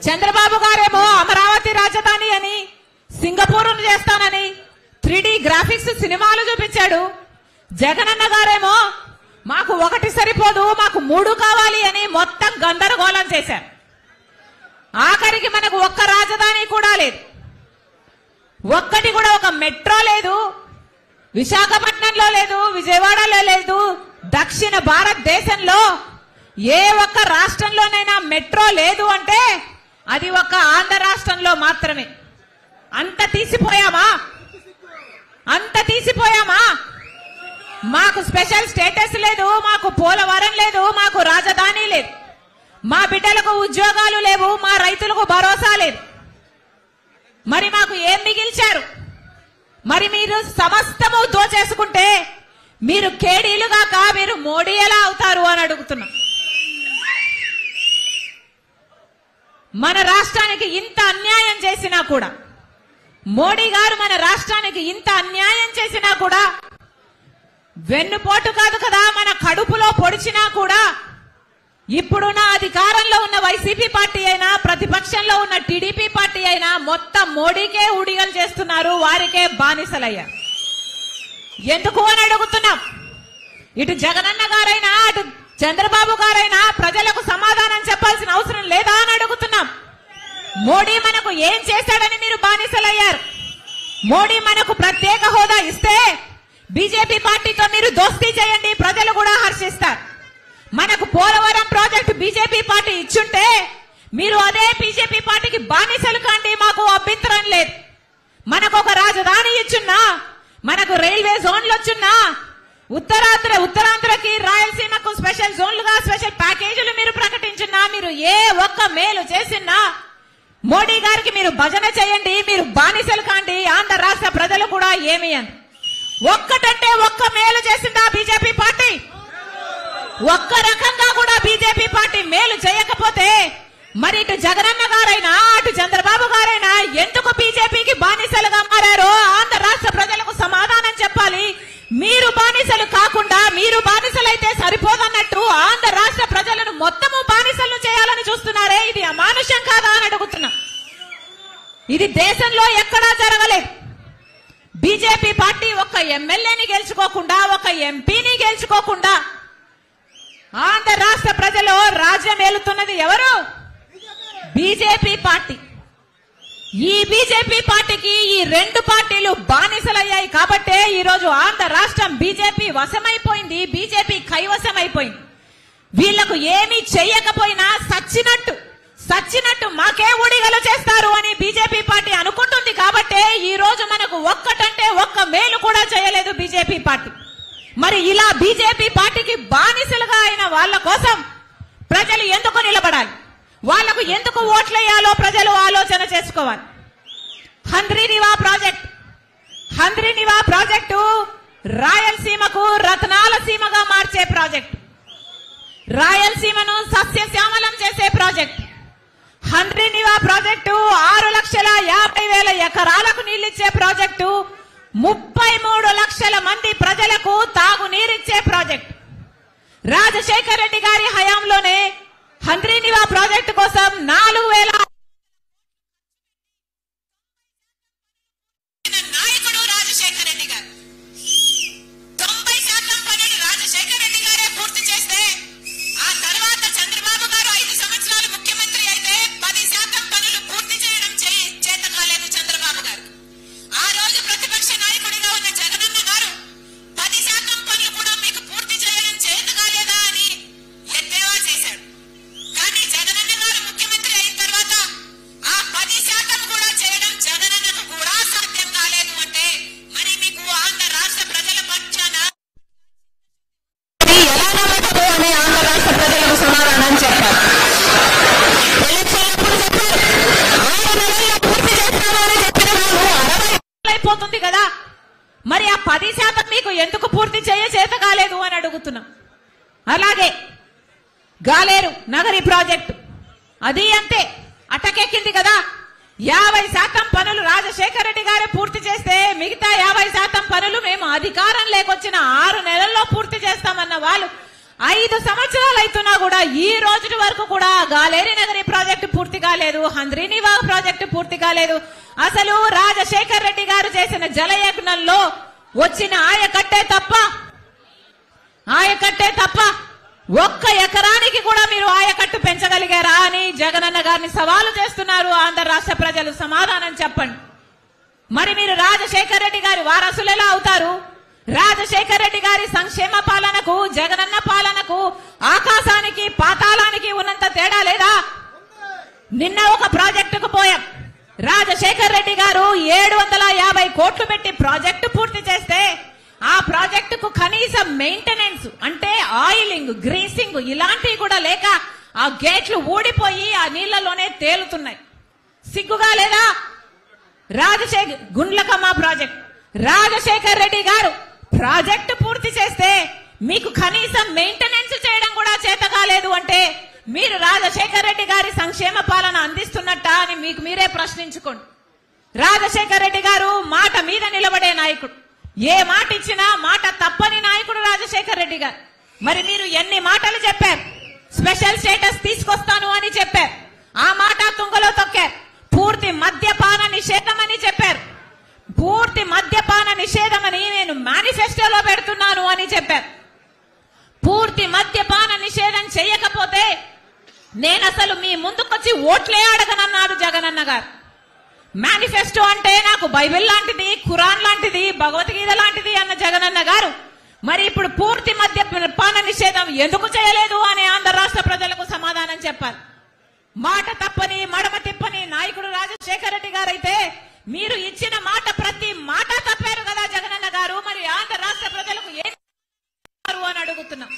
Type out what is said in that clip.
చంద్రబాబు గారేమో అమరావతి రాజధాని అని సింగపూర్ చేస్తానని 3D గ్రాఫిక్స్ సినిమాలు చూపించాడు. జగనన్న గారేమో మాకు ఒకటి సరిపోదు మాకు 3 కావాలి అని మొత్తం గందరగోళం చేశారు. ఆఖరికి మనకు ఒక్క రాజధాని కూడా లేదు, ఒక్కటి కూడా ఒక మెట్రో లేదు, విశాఖపట్నంలో లేదు, విజయవాడలో లేదు. దక్షిణ భారతదేశంలో ఏ ఒక్క రాష్ట్రంలోనైనా మెట్రో లేదు అంటే అది ఒక్క ఆంధ్ర రాష్ట్రంలో మాత్రమే. అంత తీసిపోయామా? మాకు స్పెషల్ స్టేటస్ లేదు, మాకు పోలవరం లేదు, మాకు రాజధాని లేదు, మా బిడ్డలకు ఉద్యోగాలు లేవు, మా రైతులకు భరోసా లేదు. మరి మాకు ఏం మిగిల్చారు? మరి మీరు సమస్తము దోచేసుకుంటే మీరు కేడీలు గాక మీరు మోడీ ఎలా అవుతారు అని అడుగుతున్నా. మన రాష్ట్రానికి ఇంత అన్యాయం చేసినా కూడా, మోడీ గారు మన రాష్ట్రానికి ఇంత అన్యాయం చేసినా కూడా, వెన్నుపోటు కాదు కదా మన కడుపులో పొడిచినా కూడా, ఇప్పుడున్న అధికారంలో ఉన్న వైసీపీ పార్టీ అయినా ప్రతిపక్షంలో ఉన్న టీడీపీ పార్టీ అయినా మొత్తం మోడీకే ఉడిగలు చేస్తున్నారు, వారికే బానిసలయ్యారు. ఎందుకు అని అడుగుతున్నాం. ఇటు జగనన్న గారైనా అటు చంద్రబాబు గారైనా ప్రజలకు సమాధానం చెప్పాల్సిన అవసరం లేదా అని అడుగుతున్నాం. మోడీ మనకు ఏం చేశాడని మీరు బానిసలయ్యారు? మోడీ మనకు ప్రత్యేక హోదా ఇస్తే బీజేపీ పార్టీతో మీరు దోస్తీ చేయండి, ప్రజలు కూడా హర్షిస్తారు. మనకు పోలవరం ప్రాజెక్టు బీజేపీ పార్టీ ఇచ్చుంటే మీరు అదే బీజేపీ పార్టీకి బానిసలు కాండి, మాకు అభ్యంతరం లేదు. మనకు ఒక రాజధాని ఇచ్చున్నా, మనకు రైల్వే జోన్లు వచ్చున్నా, ఉత్తరాంధ్రకి రాయలసీమకు స్పెషల్ జోన్లుగా స్పెషల్ ప్యాకేజీలు మీరు ప్రకటించున్నా, మీరు ఏ ఒక్క మేలు చేసినా మోడీ గారికి మీరు భజన చేయండి, మీరు బానిసలు కాండి, ఆంధ్ర రాష్ట్ర ప్రజలు కూడా ఏమి అని. ఒక్కటంటే ఒక్క మేలు చేసిందా బీజేపీ పార్టీ? ఒక్క రకంగా కూడా బీజేపీ పార్టీ మేలు చేయకపోతే మరి ఇటు జగనన్న గారైనా అటు చంద్రబాబు గారైనా ఎందుకు బీజేపీకి బానిసలుగా మారారో ఆంధ్ర రాష్ట్ర ప్రజలకు సమాధానం చెప్పాలి. మీరు బానిసలు కాకుండా, మీరు బానిసలైతే సరిపోదన్నట్టు ఆంధ్ర రాష్ట్ర ప్రజలను మొత్తము బానిసలను చేయాలని చూస్తున్నారే, ఇది అమానుషం కాదా అని అడుగుతున్నా. ఇది దేశంలో ఎక్కడా జరగలేదు. బీజేపీ పార్టీ ఒక్క ఎమ్మెల్యేని గెలుచుకోకుండా, ఒక ఎంపీని గెలుచుకోకుండా ఆంధ్ర రాష్ట్ర ప్రజలు రాజ్యం ఏలుతున్నది ఎవరు? BJP party. ఈ బీజేపీ పార్టీకి ఈ 2 పార్టీలు బానిసలయ్యాయి కాబట్టే ఈ రోజు ఆంధ్ర రాష్ట్రం బీజేపీ వశమైపోయింది, బీజేపీ కైవశమైపోయింది. వీళ్లకు ఏమీ చెయ్యకపోయినా సచ్చినట్టు మాకే ఊడిగలు చేస్తారు అని బీజేపీ పార్టీ అనుకుంటుంది కాబట్టే ఈ రోజు మనకు ఒక్కటంటే ఒక్క మేలు కూడా చేయలేదు బీజేపీ పార్టీ. మరి ఇలా బీజేపీ పార్టీకి బానిసలుగా అయిన వాళ్ళ కోసం ప్రజలు ఎందుకు నిలబడాలి? వాళ్లకు ఎందుకు ఓట్లేయాలో ప్రజలు ఆలోచన చేసుకోవాలి. హంద్రీనివా ప్రాజెక్టు రాయలసీమకు రత్నాల సీమగా మార్చే ప్రాజెక్టు, రాయలసీమను సస్యశ్యామలం చేసే ప్రాజెక్టు. హంద్రీనివా ప్రాజెక్టు 6,50,000 ఎకరాలకు నీళ్లిచ్చే ప్రాజెక్టు, 33 లక్షల మంది ప్రజలకు తాగునీరిచ్చే ప్రాజెక్టు. రాజశేఖర్ రెడ్డి గారి హయాంలోనే హంద్రీనివా ప్రాజెక్టు కోసం 4,000 నాయకుడు రాజశేఖర్ రెడ్డి గారు. 90% పనులు రాజశేఖర్ రెడ్డి గారే పూర్తి చేస్తే ఆ తర్వాత చంద్రబాబు గారు 5 సంవత్సరాలు ముఖ్యమంత్రి అయితే 10% పనులు పూర్తి చేయడం చేత కాలేదు చంద్రబాబు గారు. ఆ రోజు ప్రతిపక్ష నాయకుడిగా ఉన్న జగనన్న గారు 10% పనులు కూడా మీకు పూర్తి చేయడం చేత కాలేదా అని ఎద్దేవా చేశాడు. కానీ జగనన్న గారు ముఖ్యమంత్రి అయిన తర్వాత ఆ 10% కూడా చేయడం జగనన్నకు కూడా సాధ్యం కాలేదు అంటే మరి మీకు ఆంధ్ర రాష్ట్ర ప్రజల పక్షాన ఎలా నమ్మకం అని ఆంధ్ర రాష్ట్ర ప్రజలకు సమాధానం చెప్పారు. పూర్తి చేస్తామని చెప్పిన వాళ్ళు 60 అయిపోతుంది కదా, మరి ఆ 10% మీకు ఎందుకు పూర్తి చేత కాలేదు అని అడుగుతున్నాం. అలాగే గాలేరు నగరి ప్రాజెక్టు అది అంతే అటకెక్కింది కదా. 50% పనులు రాజశేఖర రెడ్డి గారే పూర్తి చేస్తే మిగతా 50% పనులు మేము అధికారం లేకొచ్చిన 6 నెలల్లో పూర్తి చేస్తామన్న వాళ్ళు 5 సంవత్సరాలు అవుతున్నా కూడా ఈ రోజు వరకు కూడా గాలేరి నగరి ప్రాజెక్టు పూర్తి కాలేదు, హంద్రీనివాగ్ ప్రాజెక్టు పూర్తి కాలేదు. అసలు రాజశేఖర్ రెడ్డి గారు చేసిన జలయజ్ఞంలో వచ్చిన ఆయకట్టే తప్ప 1 ఎకరానికి కూడా మీరు ఆయకట్టు పెంచగలిగారా అని జగనన్న గారిని సవాలు చేస్తున్నారు ఆంధ్ర రాష్ట్ర ప్రజలు. సమాధానం చెప్పండి. మరి మీరు రాజశేఖర్ రెడ్డి గారి వారసులు ఎలా అవుతారు? రాజశేఖర్ రెడ్డి గారి సంక్షేమ పాలనకు జగనన్న పాలనకు ఆకాశానికి పాతాళానికి ఉన్నంత తేడా లేదా? నిన్న ఒక ప్రాజెక్టుకు పోయాం. రాజశేఖర్ రెడ్డి గారు 750 కోట్లు పెట్టి ప్రాజెక్టు పూర్తి చేస్తే ఆ ప్రాజెక్టుకు కనీసం మెయింటెనెన్స్ అంటే ఆయిలింగ్, గ్రీసింగ్ ఇలాంటివి కూడా లేక ఆ గేట్లు ఊడిపోయి ఆ నీళ్లలోనే తేలుతున్నాయి. సిగ్గుగా లేదా? గుండ్లకమ్మ ప్రాజెక్ట్ రాజశేఖర్ రెడ్డి గారు ప్రాజెక్టు పూర్తి చేస్తే మీకు కనీసం మెయింటెనెన్స్ చేయడం కూడా చేత కాలేదు అంటే మీరు రాజశేఖర్ రెడ్డి గారి సంక్షేమ పాలన అందిస్తున్నట్టా అని మీకు మీరే ప్రశ్నించుకోండి. రాజశేఖర్ రెడ్డి గారు మాట మీద నిలబడే నాయకుడు, ఏ మాట ఇచ్చినా మాట తప్పని నాయకుడు రాజశేఖర్ రెడ్డి గారు. మరి మీరు ఎన్ని మాటలు చెప్పారు? స్పెషల్ స్టేటస్ తీసుకొస్తాను అని చెప్పారు, ఆ మాట తుంగలో తొక్కారు. పూర్తి మద్యపాన నిషేధం అని చెప్పారు, పూర్తి మద్యపాన నిషేధం అని నేను మేనిఫెస్టోలో పెడుతున్నాను అని చెప్పారు. పూర్తి మద్యపాన నిషేధం చేయకపోతే నేను అసలు మీ ముందుకొచ్చి ఓట్లే అడగనన్నాడు జగనన్న గారు. మేనిఫెస్టో అంటే నాకు బైబిల్ లాంటిది, ఖురాన్ లాంటిది, భగవద్గీత లాంటిది అన్న జగనన్న గారు మరి ఇప్పుడు పూర్తి మద్యపాన నిషేధం ఎందుకు చేయలేదు అని ఆంధ్ర రాష్ట్ర ప్రజలకు సమాధానం చెప్పాలి. మాట తప్పని మడమ తిప్పని నాయకుడు రాజశేఖర రెడ్డి గారు అయితే మీరు ఇచ్చిన మాట ప్రతి మాట తప్పారు కదా జగనన్న గారు. మరి ఆంధ్ర రాష్ట్ర ప్రజలకు ఏం అని అడుగుతున్నాం.